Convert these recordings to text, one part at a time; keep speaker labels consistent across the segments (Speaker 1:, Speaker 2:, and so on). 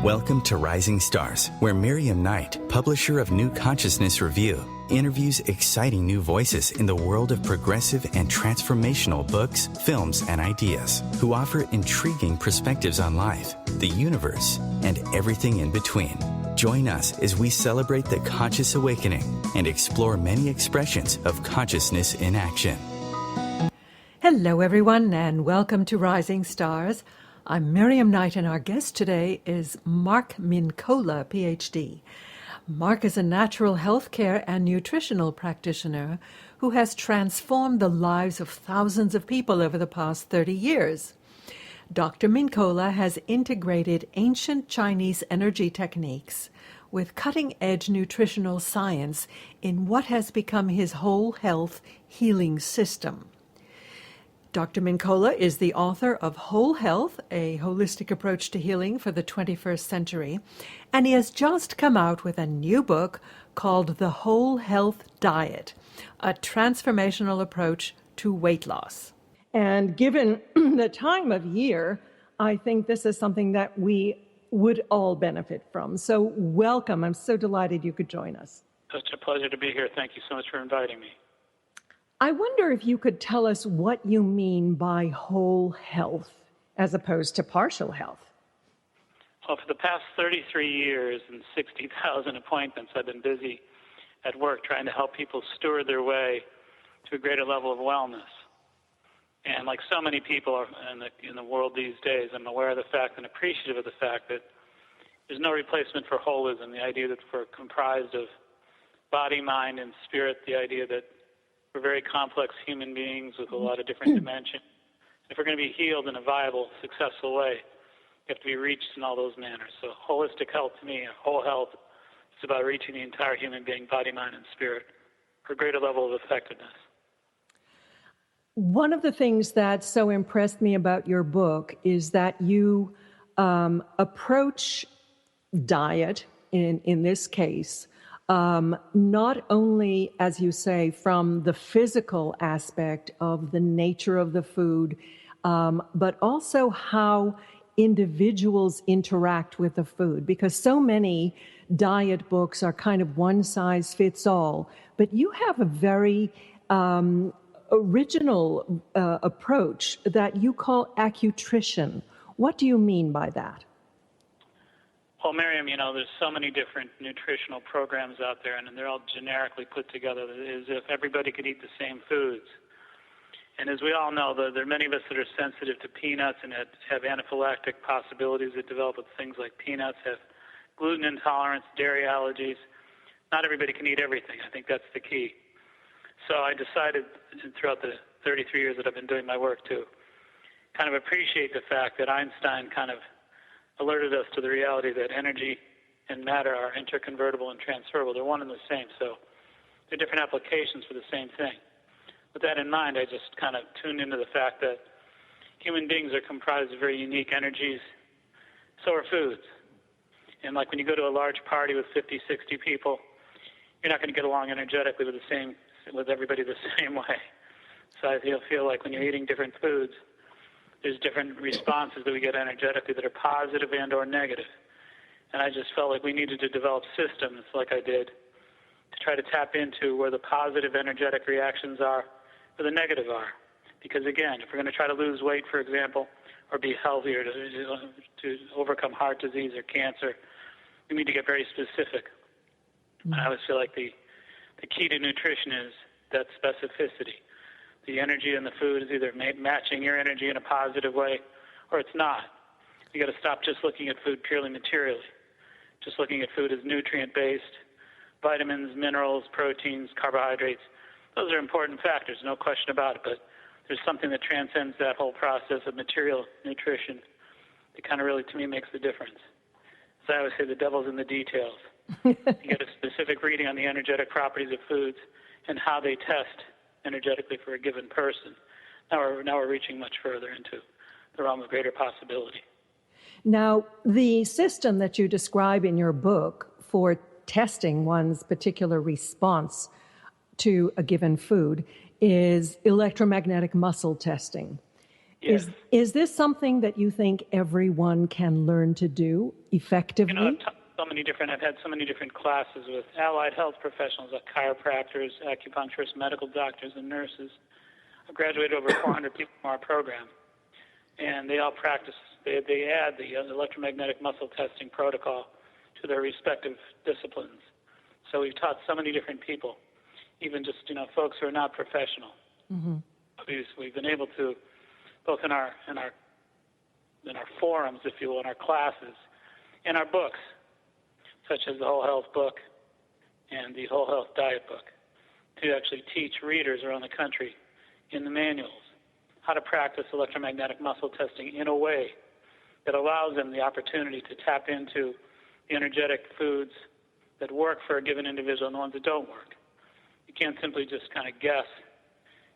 Speaker 1: Welcome to Rising Stars, where Miriam Knight, publisher of New Consciousness Review, interviews exciting new voices in the world of progressive and transformational books, films, and ideas, who offer intriguing perspectives on life, the universe, and everything in between. Join us as we celebrate the conscious awakening and explore many expressions of consciousness in action.
Speaker 2: Hello, everyone, and welcome to Rising Stars. I'm Miriam Knight, and our guest today is Mark Mincolla, PhD. Mark is a natural healthcare and nutritional practitioner who has transformed the lives of thousands of people over the past 30 years. Dr. Mincolla has integrated ancient Chinese energy techniques with cutting-edge nutritional science in what has become his whole health healing system. Dr. Mincolla is the author of Whole Health, a holistic approach to healing for the 21st century, and he has just come out with a new book called The Whole Health Diet, a transformational approach to weight loss. And given the time of year, I think this is something that we would all benefit from. So welcome. I'm so delighted you could join us.
Speaker 3: Such a pleasure to be here. Thank you so much for inviting me.
Speaker 2: I wonder if you could tell us what you mean by whole health as opposed to partial health.
Speaker 3: Well, for the past 33 years and 60,000 appointments, I've been busy at work trying to help people steward their way to a greater level of wellness. And like so many people in the world these days, I'm aware of the fact and appreciative of the fact that there's no replacement for holism, the idea that we're comprised of body, mind, and spirit, the idea that we're very complex human beings with a lot of different dimensions. If we're going to be healed in a viable, successful way, you have to be reached in all those manners. So holistic health to me, whole health, is about reaching the entire human being, body, mind, and spirit, for a greater level of effectiveness.
Speaker 2: One of the things that so impressed me about your book is that you approach diet, in this case, not only, as you say, from the physical aspect of the nature of the food, but also how individuals interact with the food, because so many diet books are kind of one size fits all, but you have a very original approach that you call acutrition. What do you mean by that?
Speaker 3: Well, Miriam, there's so many different nutritional programs out there, and they're all generically put together as if everybody could eat the same foods. And as we all know, there are many of us that are sensitive to peanuts and have anaphylactic possibilities that develop with things like peanuts, have gluten intolerance, dairy allergies. Not everybody can eat everything. I think that's the key. So I decided throughout the 33 years that I've been doing my work to kind of appreciate the fact that Einstein kind of alerted us to the reality that energy and matter are interconvertible and transferable. They're one and the same, so they're different applications for the same thing. With that in mind, I just kind of tuned into the fact that human beings are comprised of very unique energies. So are foods. And like when you go to a large party with 50, 60 people, you're not going to get along energetically with everybody the same way. So I feel like when you're eating different foods, there's different responses that we get energetically that are positive and or negative. And I just felt like we needed to develop systems like I did to try to tap into where the positive energetic reactions are, where the negative are. Because again, if we're going to try to lose weight, for example, or be healthier to overcome heart disease or cancer, we need to get very specific. Mm-hmm. I always feel like the key to nutrition is that specificity. The energy in the food is either matching your energy in a positive way or it's not. You got to stop just looking at food purely materially, just looking at food as nutrient-based, vitamins, minerals, proteins, carbohydrates. Those are important factors, no question about it, but there's something that transcends that whole process of material nutrition that kind of really, to me, makes the difference. As I always say, the devil's in the details. You get a specific reading on the energetic properties of foods and how they test energetically for a given person. Now we're reaching much further into the realm of greater possibility.
Speaker 2: Now, the system that you describe in your book for testing one's particular response to a given food is electromagnetic muscle testing.
Speaker 3: Yes.
Speaker 2: Is this something that you think everyone can learn to do effectively?
Speaker 3: I've had so many different classes with allied health professionals, like chiropractors, acupuncturists, medical doctors, and nurses. I've graduated over 400 people from our program, and they all practice. They add the electromagnetic muscle testing protocol to their respective disciplines. So we've taught so many different people, even just folks who are not professional.
Speaker 2: Mm-hmm.
Speaker 3: We've been able to, both in our forums, if you will, in our classes, in our books, such as the Whole Health book and the Whole Health Diet book, to actually teach readers around the country in the manuals how to practice electromagnetic muscle testing in a way that allows them the opportunity to tap into the energetic foods that work for a given individual and the ones that don't work. You can't simply just kind of guess.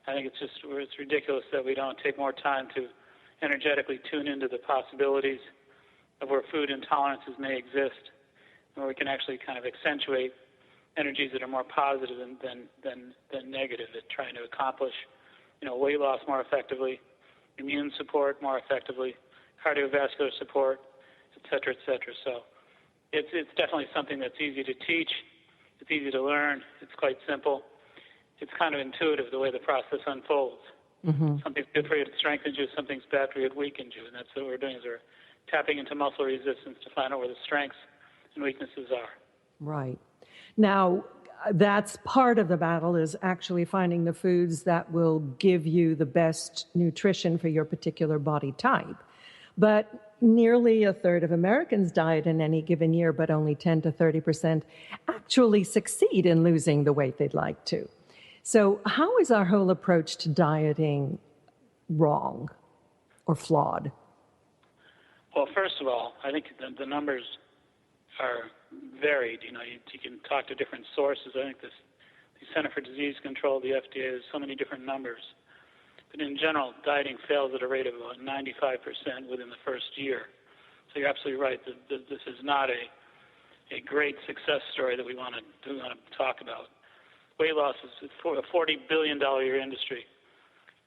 Speaker 3: I think it's ridiculous that we don't take more time to energetically tune into the possibilities of where food intolerances may exist, where we can actually kind of accentuate energies that are more positive than negative at trying to accomplish, weight loss more effectively, immune support more effectively, cardiovascular support, et cetera, et cetera. So it's definitely something that's easy to teach. It's easy to learn. It's quite simple. It's kind of intuitive the way the process unfolds.
Speaker 2: Mm-hmm.
Speaker 3: Something's good for you, it strengthens you. Something's bad for you, it weakens you. And that's what we're doing, is we're tapping into muscle resistance to find out where the strengths and weaknesses are.
Speaker 2: Right. Now, that's part of the battle, is actually finding the foods that will give you the best nutrition for your particular body type. But nearly a third of Americans diet in any given year, but only 10 to 30% actually succeed in losing the weight they'd like to. So how is our whole approach to dieting wrong or flawed?
Speaker 3: Well, first of all, I think the numbers are varied. You can talk to different sources. I think the Center for Disease Control, the FDA, there's so many different numbers. But in general, dieting fails at a rate of about 95% within the first year. So you're absolutely right. This is not a great success story that we want to talk about. Weight loss is a $40 billion a year industry.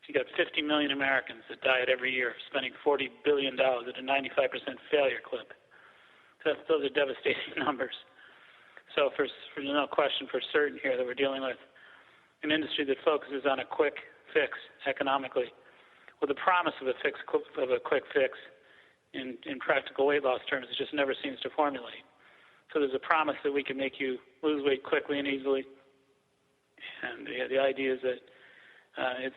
Speaker 3: You got 50 million Americans that diet every year, spending $40 billion at a 95% failure clip. So those are devastating numbers. So there's no question for certain here that we're dealing with an industry that focuses on a quick fix economically, with the promise of a quick fix in practical weight loss terms. It just never seems to formulate. So there's a promise that we can make you lose weight quickly and easily. And the idea is that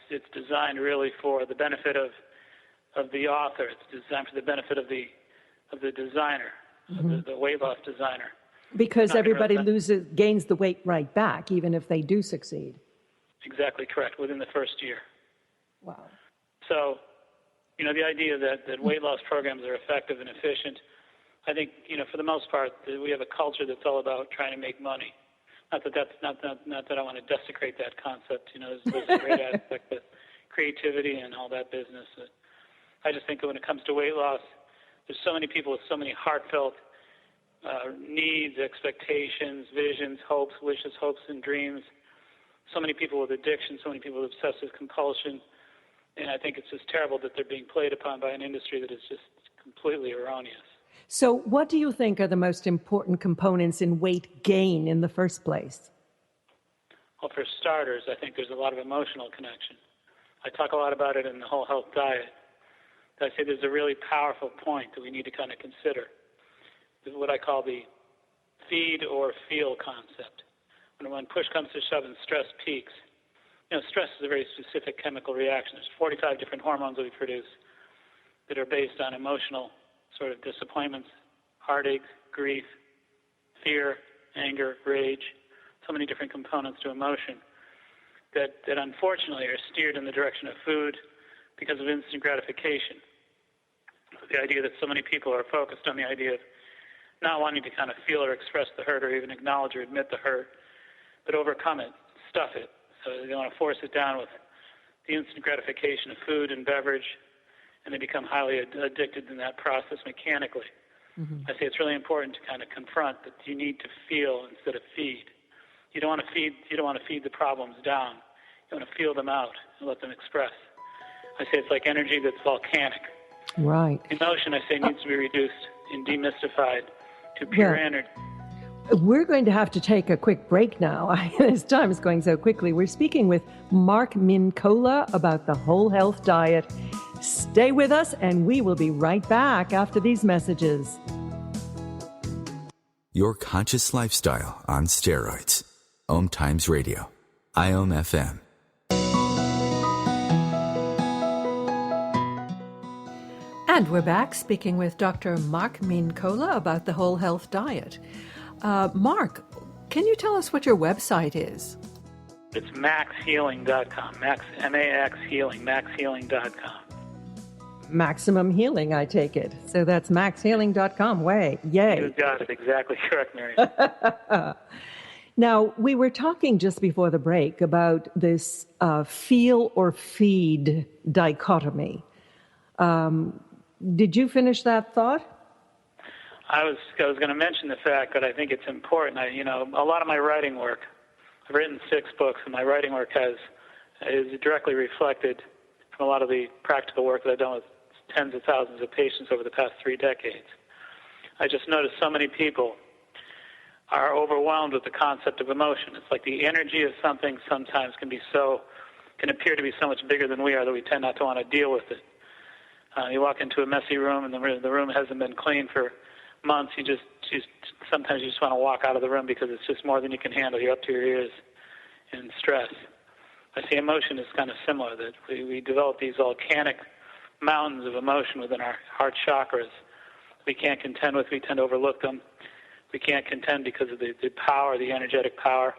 Speaker 3: it's designed really for the benefit of the author. It's designed for the benefit of the designer, mm-hmm. the weight loss designer.
Speaker 2: Because everybody gains the weight right back, even if they do succeed.
Speaker 3: Exactly correct, within the first year.
Speaker 2: Wow.
Speaker 3: So, the idea that weight loss programs are effective and efficient, I think, for the most part, we have a culture that's all about trying to make money. Not that I want to desecrate that concept. There's a great aspect of creativity and all that business. I just think that when it comes to weight loss, there's so many people with so many heartfelt needs, expectations, visions, hopes, wishes, hopes, and dreams. So many people with addiction, so many people with obsessive compulsion. And I think it's just terrible that they're being played upon by an industry that is just completely erroneous.
Speaker 2: So what do you think are the most important components in weight gain in the first place?
Speaker 3: Well, for starters, I think there's a lot of emotional connection. I talk a lot about it in the Whole Health Diet. I say there's a really powerful point that we need to kind of consider. This is what I call the feed or feel concept. When push comes to shove and stress peaks, stress is a very specific chemical reaction. There's 45 different hormones that we produce that are based on emotional sort of disappointments, heartache, grief, fear, anger, rage, so many different components to emotion that unfortunately are steered in the direction of food because of instant gratification. The idea that so many people are focused on the idea of not wanting to kind of feel or express the hurt or even acknowledge or admit the hurt, but overcome it, stuff it. So they want to force it down with the instant gratification of food and beverage, and they become highly addicted in that process mechanically. Mm-hmm. I say it's really important to kind of confront that you need to feel instead of feed. You don't want to feed the problems down. You want to feel them out and let them express. I say it's like energy that's volcanic.
Speaker 2: Right.
Speaker 3: Emotion, I say, needs to be reduced and demystified to pure energy.
Speaker 2: We're going to have to take a quick break now. This time is going so quickly. We're speaking with Mark Mincolla about the whole health diet. Stay with us, and we will be right back after these messages.
Speaker 1: Your conscious lifestyle on steroids. OMTimes Radio. IOM FM.
Speaker 2: And we're back speaking with Dr. Mark Mincolla about the whole health diet. Mark, can you tell us what your website is?
Speaker 3: It's maxhealing.com. Max, M-A-X healing, maxhealing.com.
Speaker 2: Maximum Healing, I take it. So that's maxhealing.com. Yay.
Speaker 3: You got it exactly correct, Mary.
Speaker 2: Now, we were talking just before the break about this feel or feed dichotomy. Did you finish that thought?
Speaker 3: I was going to mention the fact that I think it's important. A lot of my writing work, I've written 6 books, and my writing work is directly reflected from a lot of the practical work that I've done with tens of thousands of patients over the past 3 decades. I just noticed so many people are overwhelmed with the concept of emotion. It's like the energy of something sometimes can appear to be so much bigger than we are that we tend not to want to deal with it. You walk into a messy room and the room hasn't been cleaned for months. Sometimes you just want to walk out of the room because it's just more than you can handle. You're up to your ears in stress. I see emotion is kind of similar, that we develop these volcanic mountains of emotion within our heart chakras. We can't contend with. We tend to overlook them. We can't contend because of the power, the energetic power.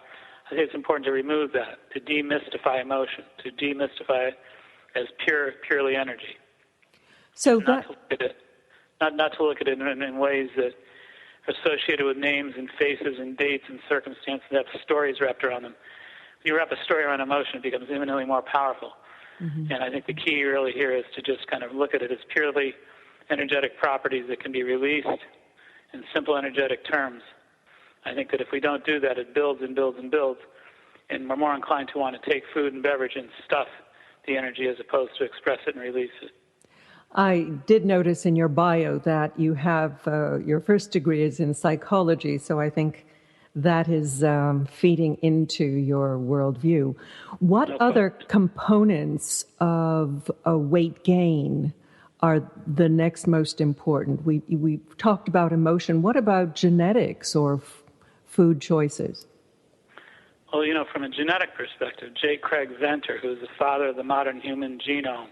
Speaker 3: I think it's important to remove that, to demystify emotion, to demystify it as purely energy.
Speaker 2: So
Speaker 3: not to look at it in ways that are associated with names and faces and dates and circumstances that have stories wrapped around them. When you wrap a story around emotion, it becomes infinitely more powerful. Mm-hmm. And I think the key really here is to just kind of look at it as purely energetic properties that can be released in simple energetic terms. I think that if we don't do that, it builds and builds and builds, and we're more inclined to want to take food and beverage and stuff the energy as opposed to express it and release it.
Speaker 2: I did notice in your bio that you have your first degree is in psychology, so I think that is feeding into your worldview. What other components of a weight gain are the next most important? We talked about emotion. What about genetics or food choices?
Speaker 3: Well, from a genetic perspective, J. Craig Venter, who's the father of the modern human genome,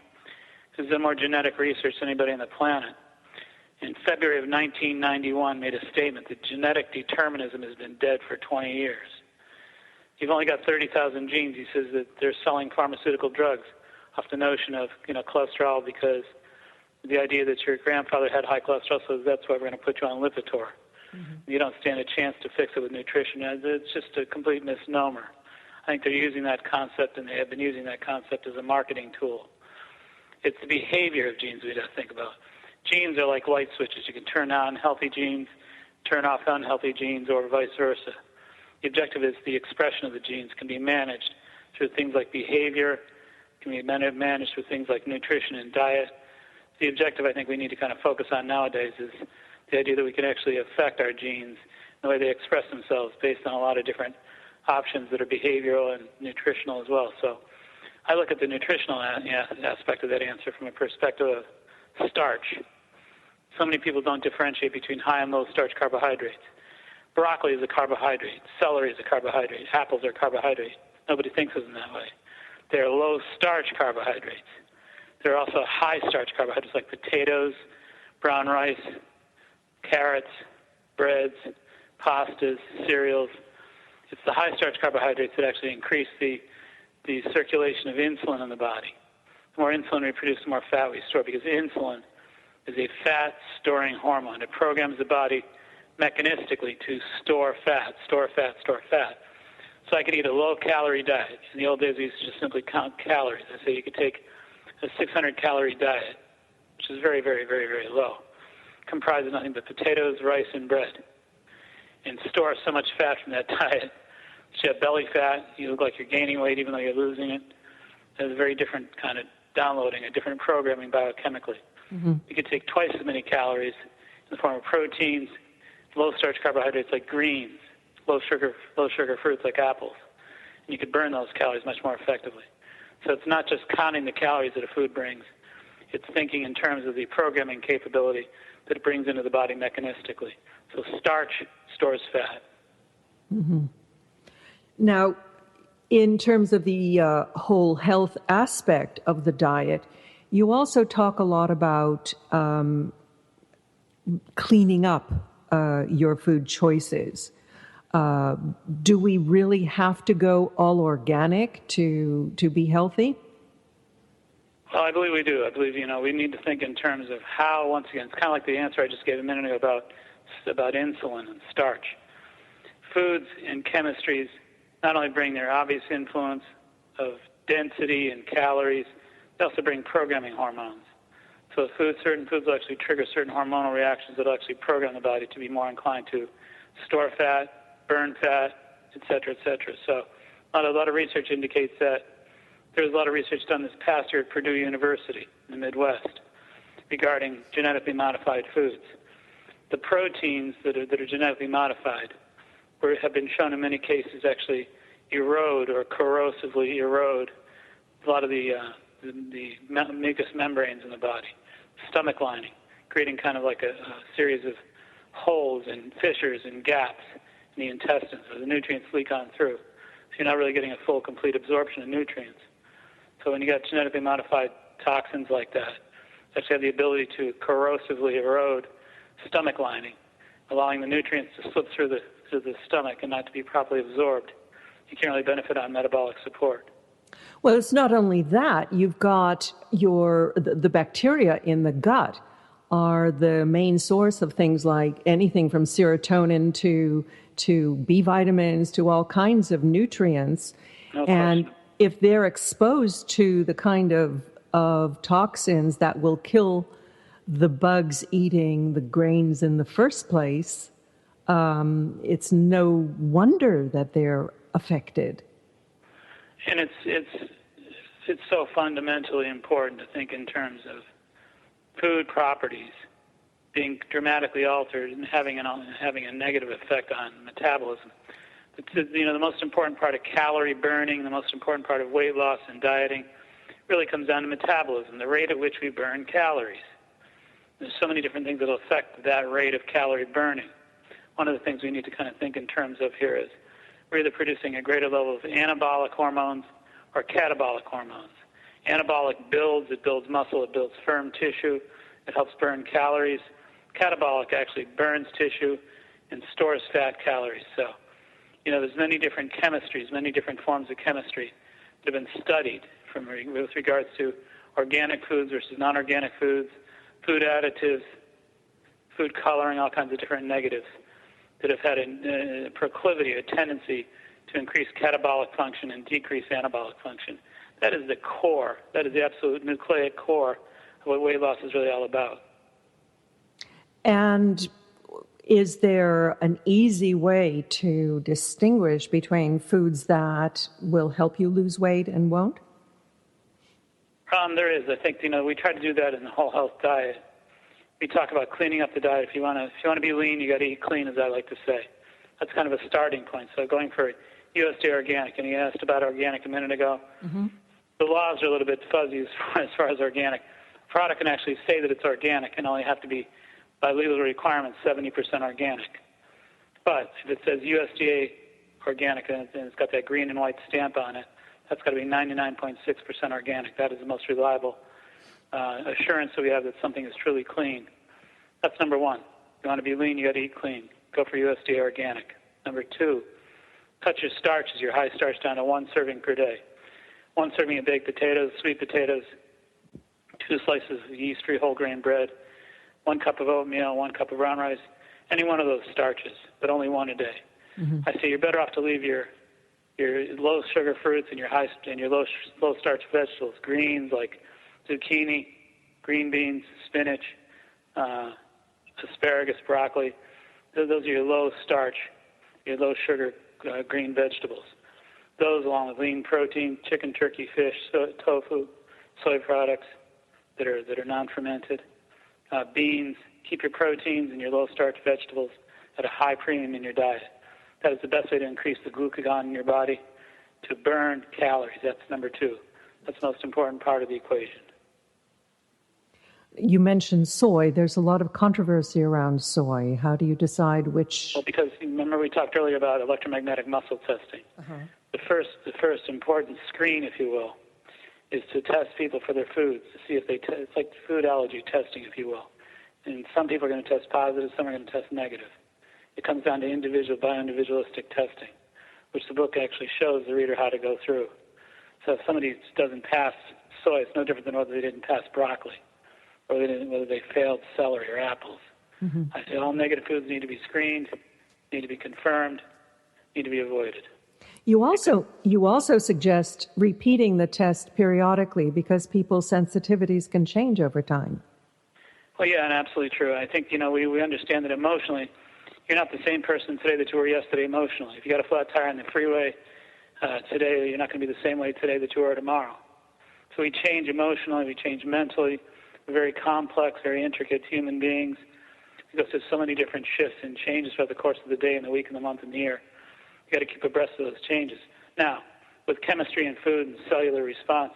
Speaker 3: who's done more genetic research than anybody on the planet, in February of 1991 made a statement that genetic determinism has been dead for 20 years. You've only got 30,000 genes. He says that they're selling pharmaceutical drugs off the notion of cholesterol, because the idea that your grandfather had high cholesterol, so that's why we're going to put you on Lipitor. Mm-hmm. You don't stand a chance to fix it with nutrition. It's just a complete misnomer. I think they're using that concept, and they have been using that concept as a marketing tool. It's the behavior of genes we have to think about. Genes are like light switches. You can turn on healthy genes, turn off unhealthy genes, or vice versa. The objective is the expression of the genes can be managed through things like behavior, can be managed through things like nutrition and diet. The objective I think we need to kind of focus on nowadays is the idea that we can actually affect our genes, the way they express themselves, based on a lot of different options that are behavioral and nutritional as well. So I look at the nutritional aspect of that answer from a perspective of starch. So many people don't differentiate between high and low starch carbohydrates. Broccoli is a carbohydrate. Celery is a carbohydrate. Apples are carbohydrates. Nobody thinks of them that way. They're low starch carbohydrates. There are also high starch carbohydrates like potatoes, brown rice, carrots, breads, pastas, cereals. It's the high starch carbohydrates that actually increase the circulation of insulin in the body. The more insulin we produce, the more fat we store, because insulin is a fat-storing hormone. It programs the body mechanistically to store fat, store fat, store fat. So I could eat a low-calorie diet. In the old days, we used to just simply count calories. I say you could take a 600-calorie diet, which is very, very, very, very low, comprised of nothing but potatoes, rice, and bread, and store so much fat from that diet. So you have belly fat, you look like you're gaining weight even though you're losing it. There's a very different kind of downloading a different programming biochemically. You could take twice as many calories in the form of proteins, low-starch carbohydrates like greens, low-sugar fruits like apples. And you could burn those calories much more effectively. So it's not just counting the calories that a food brings. It's thinking in terms of the programming capability that it brings into the body mechanistically. So starch stores fat.
Speaker 2: Now, in terms of the whole health aspect of the diet, you also talk a lot about cleaning up your food choices. Do we really have to go all organic to be healthy?
Speaker 3: Well, I believe we do. I believe, we need to think in terms of how, once again, it's kind of like the answer I just gave a minute ago about insulin and starch. Foods and chemistries not only bring their obvious influence of density and calories, they also bring programming hormones. So certain foods will actually trigger certain hormonal reactions that will actually program the body to be more inclined to store fat, burn fat, et cetera, et cetera. So a lot of research indicates that. There was a lot of research done this past year at Purdue University in the Midwest regarding genetically modified foods. The proteins that are genetically modified have been shown in many cases actually erode or corrosively erode a lot of the mucous membranes in the body, stomach lining, creating kind of like a series of holes and fissures and gaps in the intestines where the nutrients leak on through. So you're not really getting a full, complete absorption of nutrients. So when you got genetically modified toxins like that, they actually have the ability to corrosively erode stomach lining, allowing the nutrients to slip through the stomach and not to be properly absorbed. You can't really benefit on metabolic support.
Speaker 2: Well, it's not only that. You've got the bacteria in the gut are the main source of things like anything from serotonin to B vitamins to all kinds of nutrients.
Speaker 3: No
Speaker 2: and
Speaker 3: question.
Speaker 2: If they're exposed to the kind of toxins that will kill the bugs eating the grains in the first place, it's no wonder that they're affected.
Speaker 3: And it's so fundamentally important to think in terms of food properties being dramatically altered and having a negative effect on metabolism. The most important part of calorie burning, the most important part of weight loss and dieting really comes down to metabolism, the rate at which we burn calories. There's so many different things that will affect that rate of calorie burning. One of the things we need to kind of think in terms of here is we're either producing a greater level of anabolic hormones or catabolic hormones. Anabolic it builds muscle, it builds firm tissue, it helps burn calories. Catabolic actually burns tissue and stores fat calories. So, there's many different chemistries, many different forms of chemistry that have been studied with regards to organic foods versus non-organic foods, food additives, food coloring, all kinds of different negatives that have had a proclivity, a tendency to increase catabolic function and decrease anabolic function. That is the core. That is the absolute nucleic core of what weight loss is really all about.
Speaker 2: And is there an easy way to distinguish between foods that will help you lose weight and won't?
Speaker 3: There is. I think we try to do that in the whole health diet. We talk about cleaning up the diet. If you want to be lean, you got to eat clean, as I like to say. That's kind of a starting point. So going for USDA organic, and you asked about organic a minute ago. Mm-hmm. The laws are a little bit fuzzy as far as organic. A product can actually say that it's organic and only have to be, by legal requirements, 70% organic. But if it says USDA organic and it's got that green and white stamp on it, that's got to be 99.6% organic. That is the most reliable assurance that we have that something is truly clean. That's number one. You want to be lean, you got to eat clean. Go for USDA organic. Number two, cut your starches, your high starch, down to 1 serving per day. 1 serving of baked potatoes, sweet potatoes, 2 slices of yeast-free whole grain bread, 1 cup of oatmeal, 1 cup of brown rice, any one of those starches, but only 1 a day. Mm-hmm. I say you're better off to leave your low sugar fruits and your low starch vegetables, greens like zucchini, green beans, spinach, asparagus, broccoli. Those are your low starch, your low sugar green vegetables. Those, along with lean protein, chicken, turkey, fish, tofu, soy products that are non-fermented, beans. Keep your proteins and your low-starch vegetables at a high premium in your diet. That is the best way to increase the glucagon in your body, to burn calories. That's number 2. That's the most important part of the equation.
Speaker 2: You mentioned soy. There's a lot of controversy around soy. How do you decide which?
Speaker 3: Well, because remember we talked earlier about electromagnetic muscle testing. The first important screen, if you will, is to test people for their foods to see if they it's like food allergy testing, if you will. And some people are going to test positive, some are going to test negative. It comes down to bioindividualistic testing, which the book actually shows the reader how to go through. So if somebody doesn't pass soy, it's no different than whether they didn't pass broccoli or whether they failed celery or apples. I say all negative foods need to be screened, need to be confirmed, need to be avoided.
Speaker 2: You also suggest repeating the test periodically because people's sensitivities can change over time.
Speaker 3: Well, yeah, and absolutely true. I think, we understand that emotionally, you're not the same person today that you were yesterday emotionally. If you got a flat tire on the freeway today, you're not going to be the same way today that you are tomorrow. So we change emotionally, we change mentally. We're very complex, very intricate human beings. We go through so many different shifts and changes throughout the course of the day and the week and the month and the year. You got to keep abreast of those changes. Now, with chemistry and food and cellular response,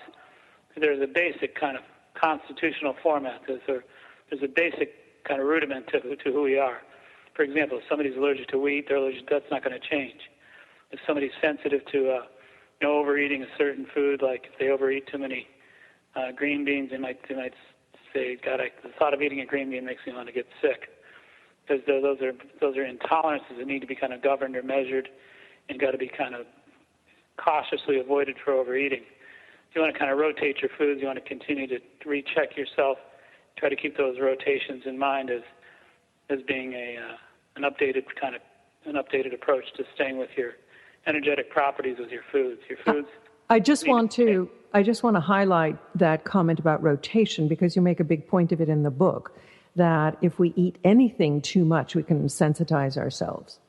Speaker 3: there's a basic kind of constitutional format. There's a basic kind of rudiment to who we are. For example, if somebody's allergic to wheat, that's not going to change. If somebody's sensitive to overeating a certain food, like if they overeat too many green beans, they might say, God, the thought of eating a green bean makes me want to get sick. Because those are intolerances that need to be kind of governed or measured and got to be kind of cautiously avoided for overeating. You want to kind of rotate your foods. You want to continue to recheck yourself. Try to keep those rotations in mind as being an updated approach to staying with your energetic properties with your foods.
Speaker 2: I just want to highlight that comment about rotation because you make a big point of it in the book, that if we eat anything too much, we can sensitize ourselves.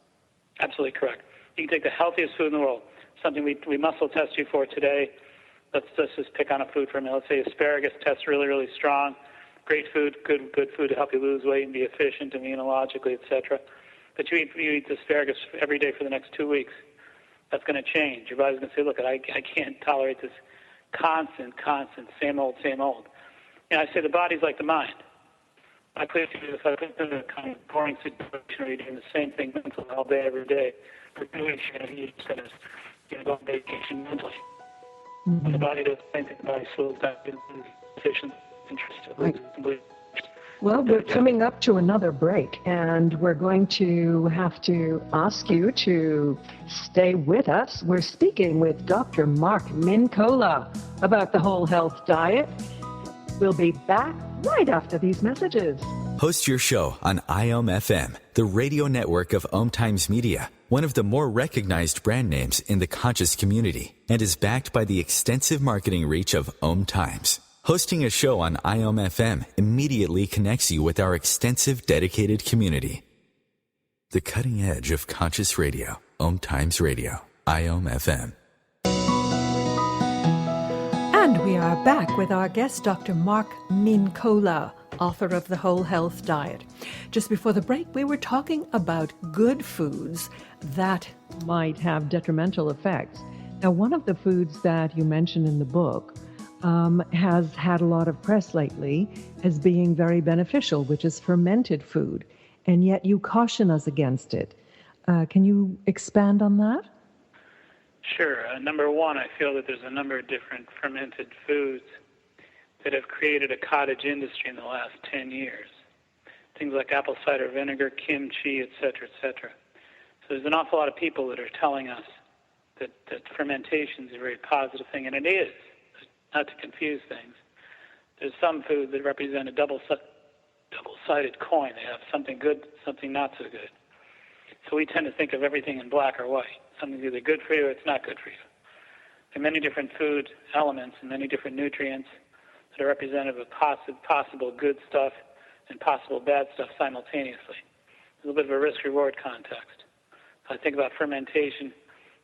Speaker 3: Absolutely correct. You can take the healthiest food in the world, something we muscle test you for today. Let's just pick on a food for a minute. Let's say asparagus tests really, really strong. Great food, good food to help you lose weight and be efficient immunologically, etc. But you eat asparagus every day for the next 2 weeks. That's going to change. Your body's going to say, look, I can't tolerate this constant, same old. I say the body's like the mind. I clear to you, if I put in a kind of boring situation where you're doing the same thing mentally all day, every day, for 2 weeks, you're just going to go on vacation mentally. When the body does the same thing, the body slows down, efficient, interested.
Speaker 2: Well, we're coming up to another break, and we're going to have to ask you to stay with us. We're speaking with Dr. Mark Mincolla about the whole health diet. We'll be back right after these messages.
Speaker 1: Host your show on IOM-FM, the radio network of OMTimes Media, one of the more recognized brand names in the conscious community, and is backed by the extensive marketing reach of OMTimes. Hosting a show on IOM-FM immediately connects you with our extensive dedicated community. The cutting edge of conscious radio, OMTimes Radio, IOM-FM.
Speaker 2: And we are back with our guest, Dr. Mark Mincolla, author of The Whole Health Diet. Just before the break, we were talking about good foods that might have detrimental effects. Now, one of the foods that you mentioned in the book has had a lot of press lately as being very beneficial, which is fermented food, and yet you caution us against it. Can you expand on that?
Speaker 3: Sure. Number one, I feel that there's a number of different fermented foods that have created a cottage industry in the last 10 years. Things like apple cider vinegar, kimchi, et cetera, et cetera. So there's an awful lot of people that are telling us that fermentation is a very positive thing, and it is. Not to confuse things. There's some foods that represent a double-sided coin. They have something good, something not so good. So we tend to think of everything in black or white. Something's either good for you or it's not good for you. There are many different food elements and many different nutrients that are representative of possible good stuff and possible bad stuff simultaneously. There's a little bit of a risk-reward context. If I think about fermentation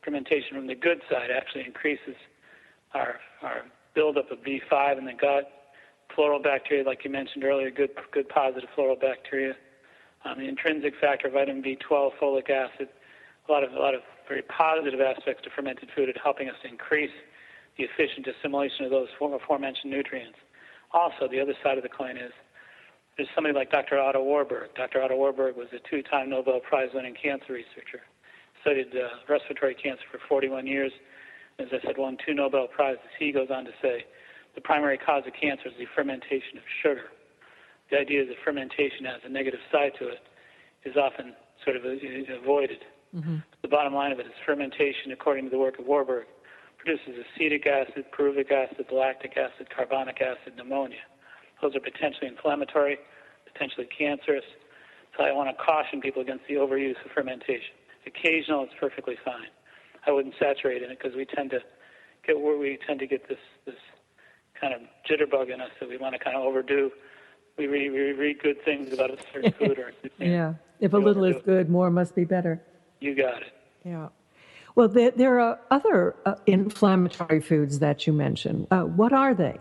Speaker 3: from the good side actually increases our buildup of B5 in the gut, floral bacteria, like you mentioned earlier, good positive floral bacteria, the intrinsic factor, vitamin B12, folic acid, a lot of very positive aspects to fermented food at helping us increase the efficient assimilation of those aforementioned nutrients. Also, the other side of the coin is there's somebody like Dr. Otto Warburg. Dr. Otto Warburg was a 2-time Nobel Prize-winning cancer researcher. Studied respiratory cancer for 41 years. As I said, won 2 Nobel Prizes. He goes on to say the primary cause of cancer is the fermentation of sugar. The idea that fermentation has a negative side to it is often sort of avoided. Mm-hmm. The bottom line of it is fermentation, according to the work of Warburg, produces acetic acid, pyruvic acid, lactic acid, carbonic acid, and ammonia. Those are potentially inflammatory, potentially cancerous. So I want to caution people against the overuse of fermentation. Occasional, it's perfectly fine. I wouldn't saturate in it because we tend to get this kind of jitterbug in us that we want to kind of overdo. We read good things about a certain food or
Speaker 2: yeah. If a little is good, more must be better.
Speaker 3: You got it.
Speaker 2: Yeah. Well, there are other inflammatory foods that you mentioned. What are they?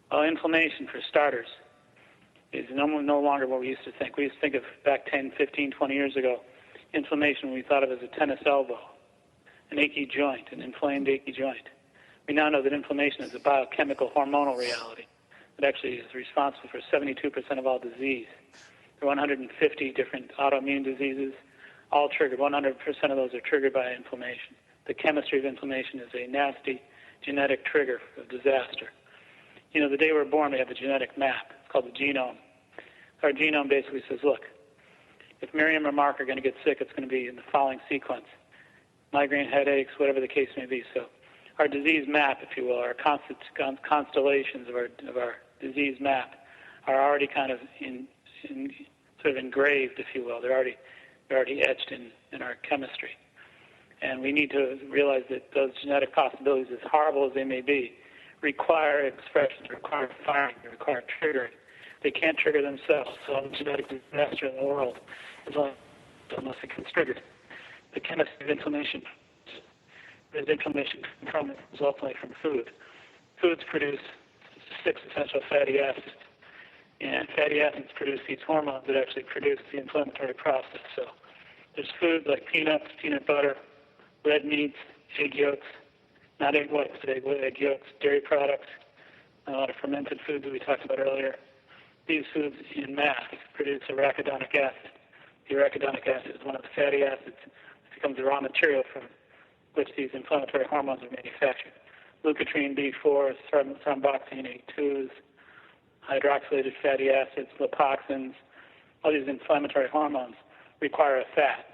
Speaker 3: Well, inflammation, for starters, is no longer what we used to think. We used to think of back 10, 15, 20 years ago, inflammation we thought of as a tennis elbow, an achy joint, an inflamed achy joint. We now know that inflammation is a biochemical hormonal reality that actually is responsible for 72% of all disease. There are 150 different autoimmune diseases, all triggered. 100% of those are triggered by inflammation. The chemistry of inflammation is a nasty genetic trigger of disaster. You know, the day we're born, we have a genetic map. It's called the genome. Our genome basically says, look, if Miriam or Mark are going to get sick, it's going to be in the following sequence: migraine, headaches, whatever the case may be. So our disease map, if you will, our constellations of our disease map are already kind of sort of engraved, if you will. They're already etched in our chemistry. And we need to realize that those genetic possibilities, as horrible as they may be, require expression, require firing, require triggering. They can't trigger themselves. So all the genetic disaster in the world is only unless it gets triggered. The chemistry of inflammation is inflammation from ultimately from food. Foods produce 6 essential fatty acids, and fatty acids produce these hormones that actually produce the inflammatory process. So there's foods like peanuts, peanut butter, red meats, egg yolks, not egg whites, but egg yolks, dairy products, a lot of fermented foods that we talked about earlier. These foods in mass produce arachidonic acid. The arachidonic acid is one of the fatty acids that becomes the raw material from which these inflammatory hormones are manufactured. Leukotriene B4, thromboxane A2s, hydroxylated fatty acids, lipoxins, all these inflammatory hormones require a fat.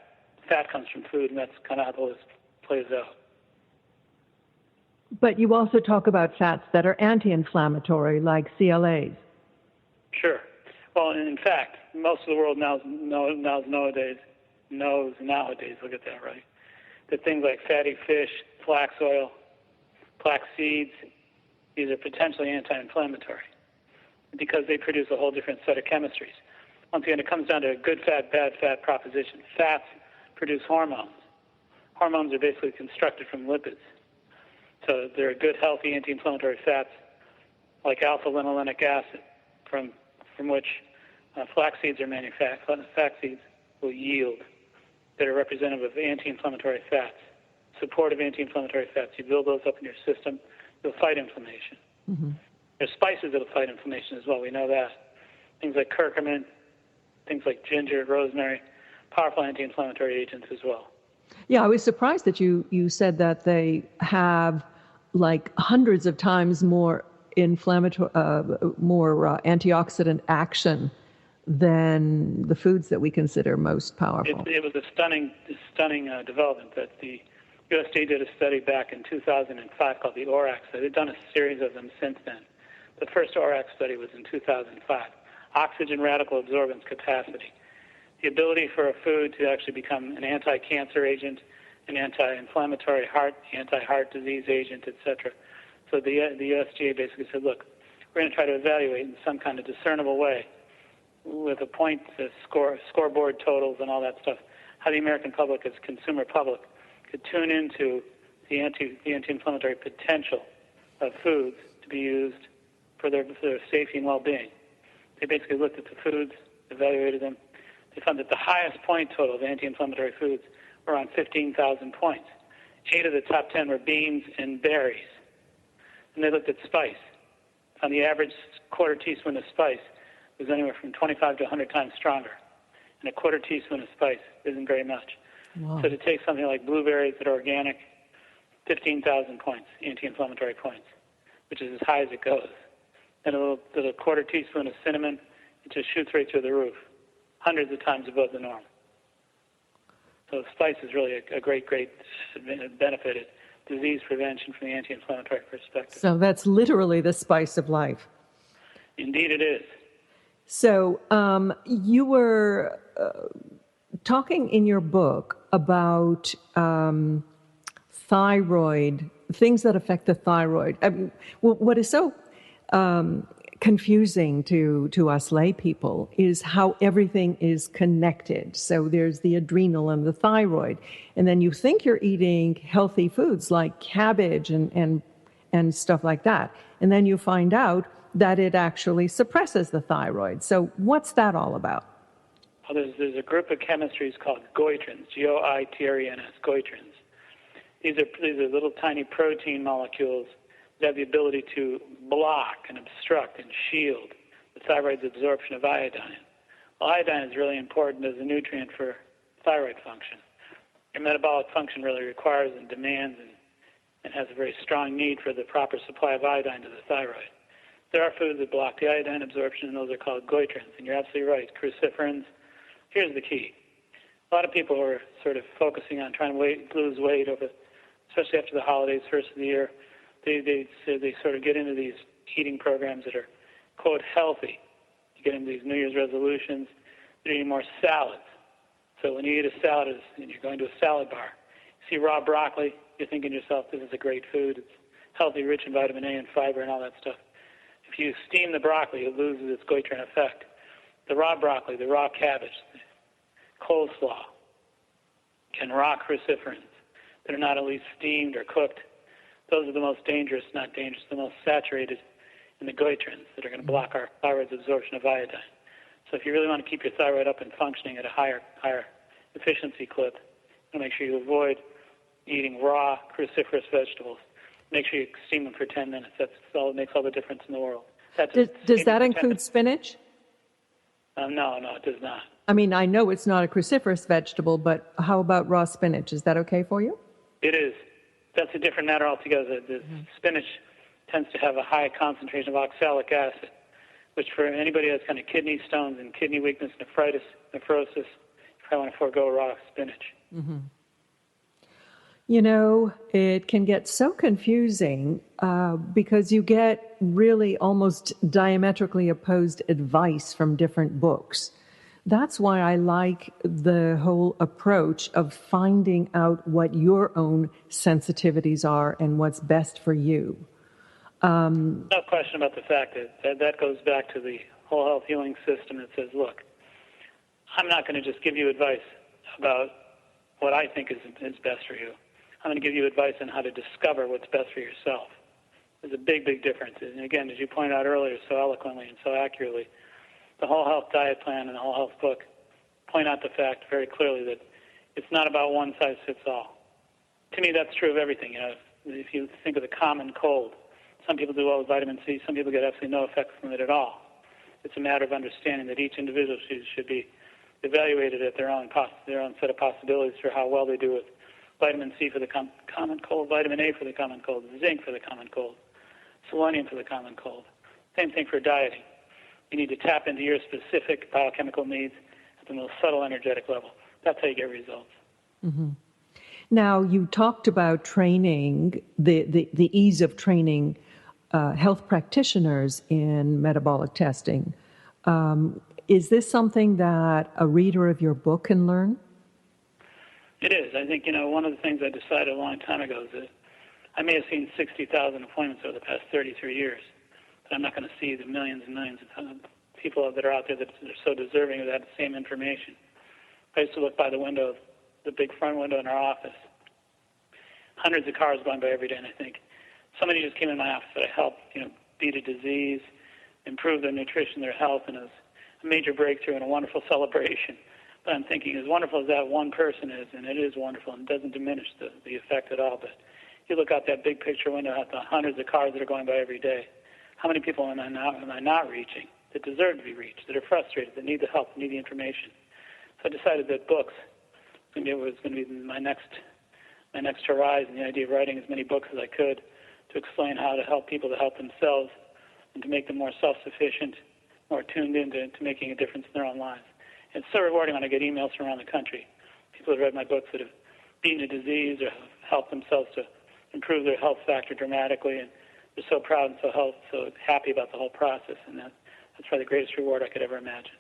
Speaker 3: Fat comes from food, and that's kind of how the list plays out.
Speaker 2: But you also talk about fats that are anti-inflammatory, like CLAs.
Speaker 3: Sure. Well, in fact, most of the world knows nowadays, look at that, right, that things like fatty fish, flax oil, flax seeds, these are potentially anti-inflammatory because they produce a whole different set of chemistries. Once again, it comes down to a good fat, bad fat proposition. Fats produce hormones. Hormones are basically constructed from lipids. So there are good, healthy anti-inflammatory fats like alpha-linolenic acid, from which flax seeds are manufactured. Flax seeds will yield that are representative of anti-inflammatory fats, supportive anti-inflammatory fats. You build those up in your system, you'll fight inflammation. Mm-hmm. There's spices that'll fight inflammation as well. We know that. Things like curcumin, things like ginger, rosemary, powerful anti-inflammatory agents as well.
Speaker 2: Yeah, I was surprised that you said that they have like hundreds of times more inflammatory, more antioxidant action than the foods that we consider most powerful.
Speaker 3: It was a stunning development that the USDA did a study back in 2005 called the ORAC study. They've done a series of them since then. The first ORAC study was in 2005. Oxygen radical absorbance capacity. The ability for a food to actually become an anti-cancer agent, an anti-inflammatory anti-heart disease agent, etc. So the USDA basically said, look, we're going to try to evaluate in some kind of discernible way with a point to scoreboard totals and all that stuff, how the American public as consumer public could tune into the anti-inflammatory potential of foods to be used for their safety and well-being. They basically looked at the foods, evaluated them. They found that the highest point total of anti-inflammatory foods were around 15,000 points. 8 of the top 10 were beans and berries. And they looked at spice. On the average quarter teaspoon of spice was anywhere from 25 to 100 times stronger. And a quarter teaspoon of spice isn't very much.
Speaker 2: Wow.
Speaker 3: So to take something like blueberries that are organic, 15,000 points, anti-inflammatory points, which is as high as it goes. And a quarter teaspoon of cinnamon, it just shoots right through the roof, hundreds of times above the norm. So spice is really a great benefit at disease prevention from the anti-inflammatory perspective.
Speaker 2: So that's literally the spice of life.
Speaker 3: Indeed it is.
Speaker 2: So you were talking in your book about thyroid, things that affect the thyroid. What is so confusing to us lay people is how everything is connected. So there's the adrenal and the thyroid, and then you think you're eating healthy foods like cabbage and stuff like that, and then you find out that it actually suppresses the thyroid. So what's that all about?
Speaker 3: Well, there's a group of chemistries called goitrins, Goitrens, goitrins. These are little tiny protein molecules that have the ability to block and obstruct and shield the thyroid's absorption of iodine. Well, iodine is really important as a nutrient for thyroid function. Your metabolic function really requires and demands and has a very strong need for the proper supply of iodine to the thyroid. There are foods that block the iodine absorption, and those are called goitrins. And you're absolutely right, cruciferins. Here's the key. A lot of people are sort of focusing on trying to lose weight, especially after the holidays, first of the year. They sort of get into these eating programs that are, quote, healthy. You get into these New Year's resolutions. They're eating more salads. So when you eat a salad and you're going to a salad bar, you see raw broccoli, you're thinking to yourself, this is a great food. It's healthy, rich in vitamin A and fiber and all that stuff. If you steam the broccoli, it loses its goitrin effect. The raw broccoli, the raw cabbage, the coleslaw, and raw cruciferins that are not at least steamed or cooked, those are the most dangerous, not dangerous, the most saturated in the goitrins that are going to block our thyroid's absorption of iodine. So if you really want to keep your thyroid up and functioning at a higher efficiency clip, you want to make sure you avoid eating raw cruciferous vegetables. Make sure you steam them for 10 minutes. That's all. It makes all the difference in the world.
Speaker 2: Does that include spinach?
Speaker 3: No, it does not.
Speaker 2: I mean, I know it's not a cruciferous vegetable, but how about raw spinach? Is that okay for you?
Speaker 3: It is. That's a different matter altogether. The spinach tends to have a high concentration of oxalic acid, which for anybody who has kind of kidney stones and kidney weakness, nephritis, nephrosis, you probably want to forego raw spinach.
Speaker 2: Mm-hmm. You know, it can get so confusing because you get really almost diametrically opposed advice from different books. That's why I like the whole approach of finding out what your own sensitivities are and what's best for you.
Speaker 3: No question about the fact that goes back to the whole health healing system that says, look, I'm not going to just give you advice about what I think is best for you. I'm going to give you advice on how to discover what's best for yourself. There's a big, big difference. And again, as you pointed out earlier so eloquently and so accurately, the Whole Health Diet Plan and the Whole Health book point out the fact very clearly that it's not about one size fits all. To me, that's true of everything. You know, if you think of the common cold, some people do well with vitamin C, some people get absolutely no effect from it at all. It's a matter of understanding that each individual should be evaluated at their own set of possibilities for how well they do with vitamin C for the common cold, vitamin A for the common cold, zinc for the common cold, selenium for the common cold. Same thing for dieting. You need to tap into your specific biochemical needs at the most subtle energetic level. That's how you get results.
Speaker 2: Mm-hmm. Now, you talked about training, the ease of training health practitioners in metabolic testing. Is this something that a reader of your book can learn?
Speaker 3: It is. I think, one of the things I decided a long time ago is that I may have seen 60,000 appointments over the past 33 years, but I'm not going to see the millions and millions of people that are out there that are so deserving of that same information. I used to look by the window, the big front window in our office. Hundreds of cars going by every day, and I think, somebody just came in my office that I helped, beat a disease, improve their nutrition, their health, and it was a major breakthrough and a wonderful celebration. But I'm thinking, as wonderful as that one person is, and it is wonderful and doesn't diminish the effect at all, but you look out that big picture window at the hundreds of cars that are going by every day, how many people am I not reaching that deserve to be reached, that are frustrated, that need the help, need the information? So I decided that books was going to be my next horizon, the idea of writing as many books as I could to explain how to help people to help themselves and to make them more self-sufficient, more tuned into making a difference in their own lives. And it's so rewarding when I get emails from around the country. People have read my books that have beaten a disease or have helped themselves to improve their health factor dramatically, and they're so proud and so happy about the whole process, and that's probably the greatest reward I could ever imagine.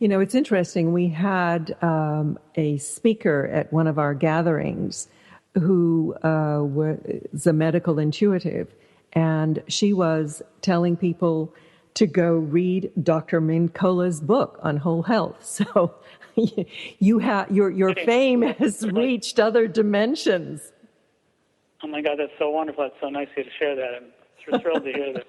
Speaker 2: It's interesting. We had a speaker at one of our gatherings who was a medical intuitive, and she was telling people to go read Dr. Mincola's book on whole health. So your fame has reached other dimensions.
Speaker 3: Oh my God, that's so wonderful. That's so nice of you to share that. I'm thrilled to hear that.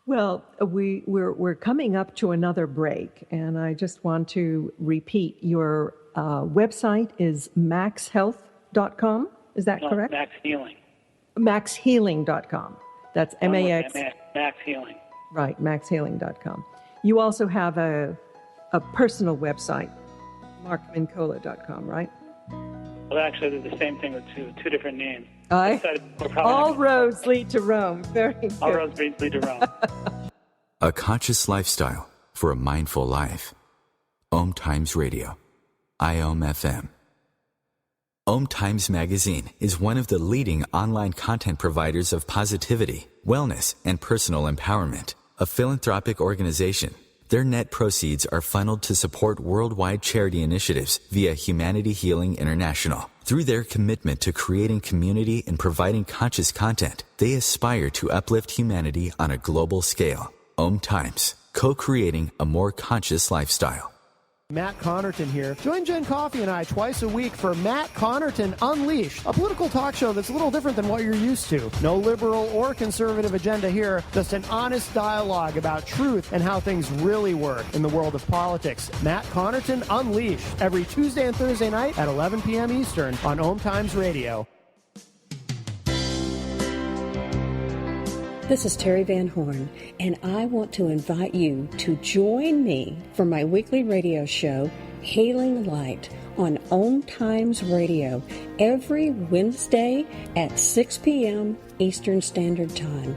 Speaker 2: Well, we're coming up to another break, and I just want to repeat your website is maxhealth.com. Is that correct?
Speaker 3: Max Healing.
Speaker 2: Maxhealing.com. That's MAX.
Speaker 3: Max Healing.
Speaker 2: Right, maxhealing.com. You also have a personal website, markmincola.com, right?
Speaker 3: Well, actually, they're the same thing with two different names.
Speaker 2: All roads lead to Rome. Very good.
Speaker 3: All roads lead to Rome.
Speaker 1: A conscious lifestyle for a mindful life. OMTimes Radio. IOM-FM. OMTimes Magazine is one of the leading online content providers of positivity, wellness, and personal empowerment. A philanthropic organization, their net proceeds are funneled to support worldwide charity initiatives via Humanity Healing International. Through their commitment to creating community and providing conscious content, they aspire to uplift humanity on a global scale. OMTimes, co-creating a more conscious lifestyle.
Speaker 4: Matt Connerton here. Join Jen Coffey and I twice a week for Matt Connerton Unleashed, a political talk show that's a little different than what you're used to. No liberal or conservative agenda here, just an honest dialogue about truth and how things really work in the world of politics. Matt Connerton Unleashed, every Tuesday and Thursday night at 11 p.m. Eastern on OMTimes Radio.
Speaker 5: This is Terry Van Horn, and I want to invite you to join me for my weekly radio show, Healing Light, on OMTimes Radio, every Wednesday at 6 p.m. Eastern Standard Time.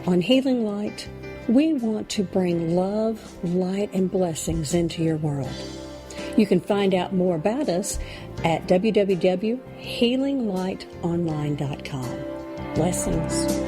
Speaker 5: On Healing Light, we want to bring love, light, and blessings into your world. You can find out more about us at www.healinglightonline.com. Blessings.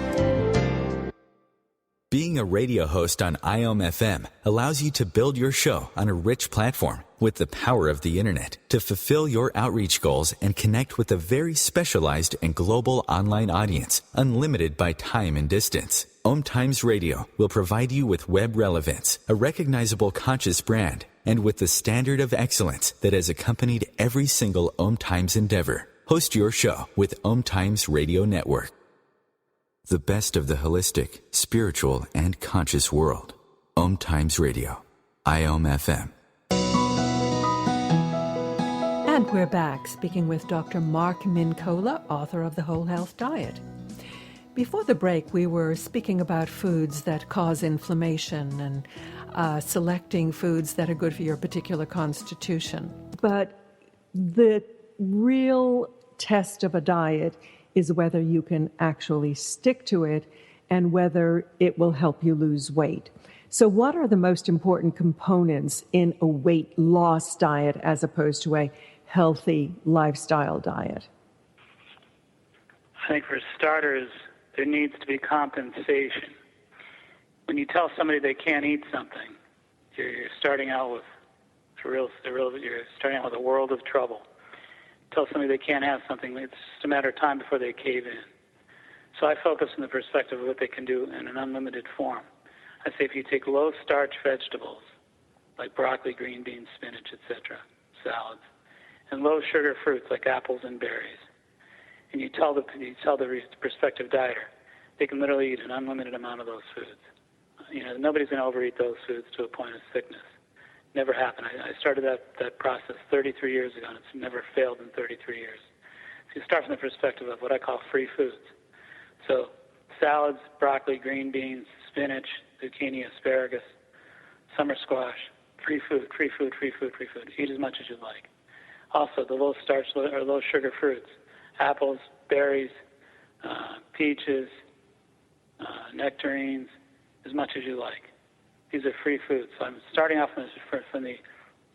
Speaker 1: Being a radio host on IOM-FM allows you to build your show on a rich platform with the power of the internet to fulfill your outreach goals and connect with a very specialized and global online audience, unlimited by time and distance. OMTimes Radio will provide you with web relevance, a recognizable conscious brand, and with the standard of excellence that has accompanied every single OMTimes endeavor. Host your show with OMTimes Radio Network. The best of the holistic, spiritual, and conscious world. OMTimes Radio. IOM-FM.
Speaker 2: And we're back speaking with Dr. Mark Mincolla, author of The Whole Health Diet. Before the break, we were speaking about foods that cause inflammation and selecting foods that are good for your particular constitution. But the real test of a diet is whether you can actually stick to it and whether it will help you lose weight. So what are the most important components in a weight loss diet as opposed to a healthy lifestyle diet?
Speaker 3: I think for starters, there needs to be compensation. When you tell somebody they can't eat something, you're starting out with you're starting out with a world of trouble. Tell somebody they can't have something, it's just a matter of time before they cave in. So I focus on the perspective of what they can do in an unlimited form. I say if you take low-starch vegetables, like broccoli, green beans, spinach, etc., salads, and low-sugar fruits like apples and berries, and you tell the prospective dieter they can literally eat an unlimited amount of those foods. Nobody's going to overeat those foods to a point of sickness. Never happened. I started that process 33 years ago, and it's never failed in 33 years. So you start from the perspective of what I call free foods. So salads, broccoli, green beans, spinach, zucchini, asparagus, summer squash, free food, free food, free food, free food. Eat as much as you like. Also, the low-starch or low-sugar fruits, apples, berries, peaches, nectarines, as much as you like. These are free foods. So I'm starting off from the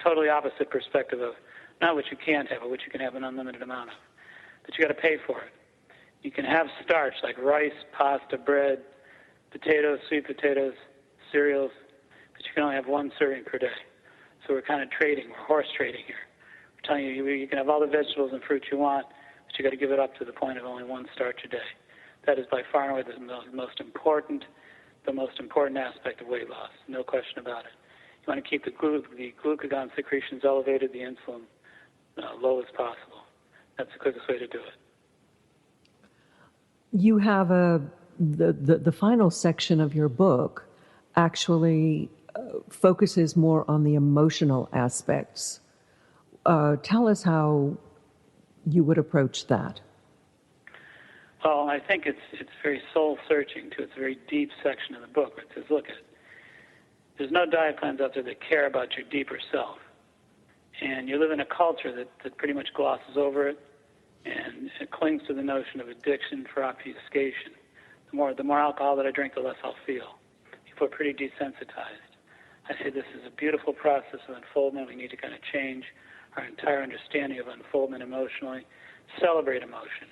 Speaker 3: totally opposite perspective of not what you can't have, but what you can have an unlimited amount of. But you got to pay for it. You can have starch like rice, pasta, bread, potatoes, sweet potatoes, cereals, but you can only have one serving per day. So we're kind of trading. We're horse trading here. We're telling you can have all the vegetables and fruits you want, but you got to give it up to the point of only one starch a day. That is by far and away the most important aspect of weight loss. No question about it. You want to keep the glucagon secretions elevated, the insulin low as possible. That's the quickest way to do it.
Speaker 2: You have the final section of your book actually focuses more on the emotional aspects. Tell us how you would approach that.
Speaker 3: Well, I think it's very soul-searching too. It's a very deep section of the book where it says, look, there's no diet plans out there that care about your deeper self. And you live in a culture that pretty much glosses over it, and it clings to the notion of addiction for obfuscation. The more alcohol that I drink, the less I'll feel. People are pretty desensitized. I say this is a beautiful process of unfoldment. We need to kind of change our entire understanding of unfoldment emotionally. Celebrate emotion.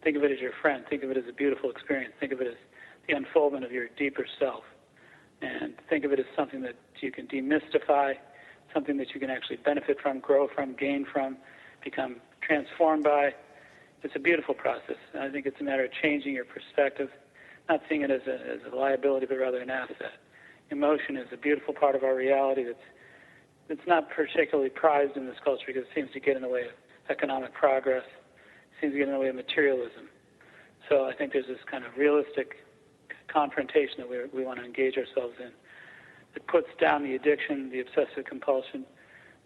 Speaker 3: Think of it as your friend. Think of it as a beautiful experience. Think of it as the unfoldment of your deeper self. And think of it as something that you can demystify, something that you can actually benefit from, grow from, gain from, become transformed by. It's a beautiful process. And I think it's a matter of changing your perspective, not seeing it as a liability, but rather an asset. Emotion is a beautiful part of our reality that's not particularly prized in this culture because it seems to get in the way of economic progress. Seems to get in the way of materialism. So I think there's this kind of realistic confrontation that we want to engage ourselves in. It puts down the addiction, the obsessive compulsion.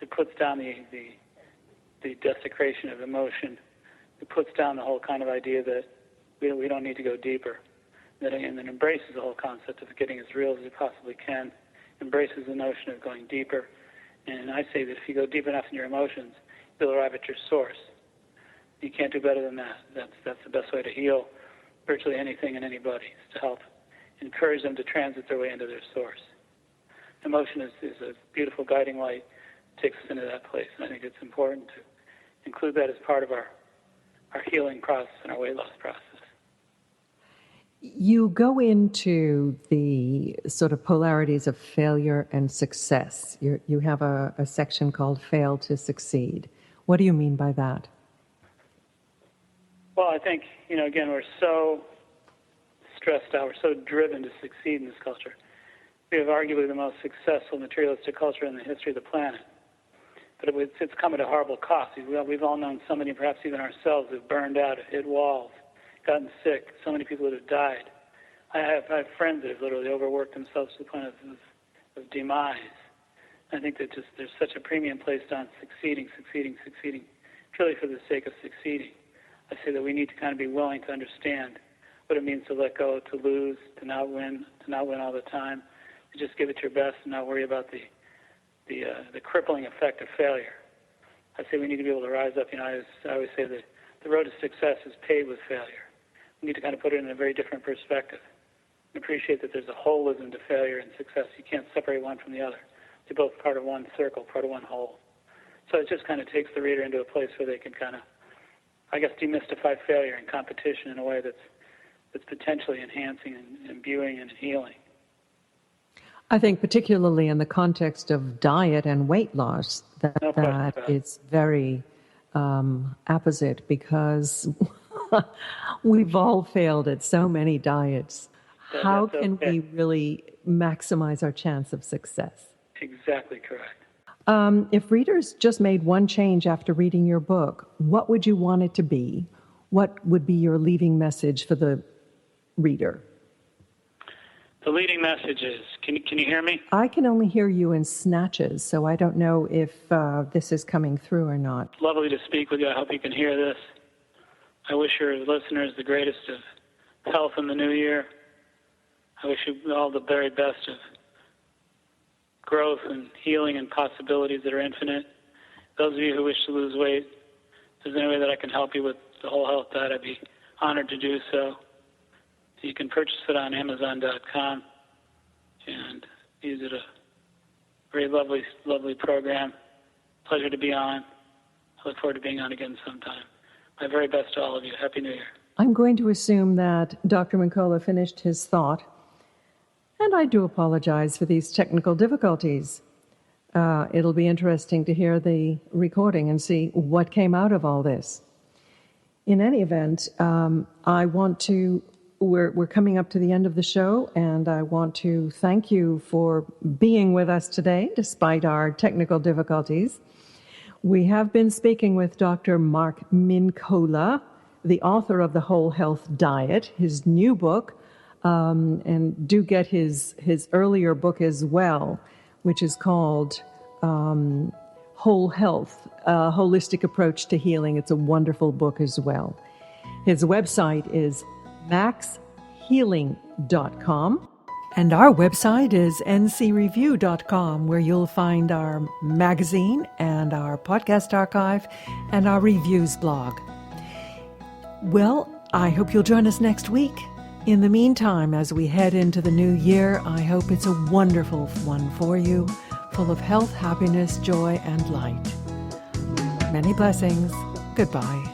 Speaker 3: It puts down the desecration of emotion. It puts down the whole kind of idea that we don't need to go deeper. And then embraces the whole concept of getting as real as you possibly can, embraces the notion of going deeper. And I say that if you go deep enough in your emotions, you'll arrive at your source. You can't do better than that. That's the best way to heal virtually anything and anybody, is to help encourage them to transit their way into their source. Emotion is a beautiful guiding light, takes us into that place. And I think it's important to include that as part of our healing process and our weight loss process.
Speaker 2: You go into the sort of polarities of failure and success. You have a section called Fail to Succeed. What do you mean by that?
Speaker 3: Well, I think, again, we're so stressed out, we're so driven to succeed in this culture. We have arguably the most successful materialistic culture in the history of the planet. But it's come at a horrible cost. We've all known somebody, perhaps even ourselves, who've burned out, have hit walls, gotten sick, so many people that have died. I have friends that have literally overworked themselves to the point of demise. I think that there's such a premium placed on succeeding, purely for the sake of succeeding. I say that we need to kind of be willing to understand what it means to let go, to lose, to not win all the time, to just give it your best and not worry about the crippling effect of failure. I say we need to be able to rise up. I always say that the road to success is paved with failure. We need to kind of put it in a very different perspective and appreciate that there's a holism to failure and success. You can't separate one from the other. They're both part of one circle, part of one whole. So it just kind of takes the reader into a place where they can kind of, demystify failure and competition in a way that's potentially enhancing and imbuing and healing.
Speaker 2: I think particularly in the context of diet and weight loss, that it's very apposite because we've all failed at so many diets. How can we really maximize our chance of success?
Speaker 3: Exactly correct.
Speaker 2: If readers just made one change after reading your book, what would you want it to be? what would be your leading message for the reader?
Speaker 3: The leading message is, can you hear me?
Speaker 2: I can only hear you in snatches, so I don't know if this is coming through or not.
Speaker 3: Lovely to speak with you. I hope you can hear this. I wish your listeners the greatest of health in the new year. I wish you all the very best of growth and healing and possibilities that are infinite. Those of you who wish to lose weight, if there's any way that I can help you with the whole health diet, I'd be honored to do so. You can purchase it on Amazon.com and use it. A very lovely, lovely program. Pleasure to be on. I look forward to being on again sometime. My very best to all of you. Happy New Year.
Speaker 2: I'm going to assume that Dr. Mincolla finished his thought, and I do apologize for these technical difficulties. It'll be interesting to hear the recording and see what came out of all this. In any event, we're coming up to the end of the show, and I want to thank you for being with us today, despite our technical difficulties. We have been speaking with Dr. Mark Mincolla, the author of The Whole Health Diet, his new book, and do get his earlier book as well, which is called Whole Health, A Holistic Approach to Healing. It's a wonderful book as well. His website is maxhealing.com. And our website is ncreview.com, where you'll find our magazine and our podcast archive and our reviews blog. Well, I hope you'll join us next week. In the meantime, as we head into the new year, I hope it's a wonderful one for you, full of health, happiness, joy, and light. Many blessings. Goodbye.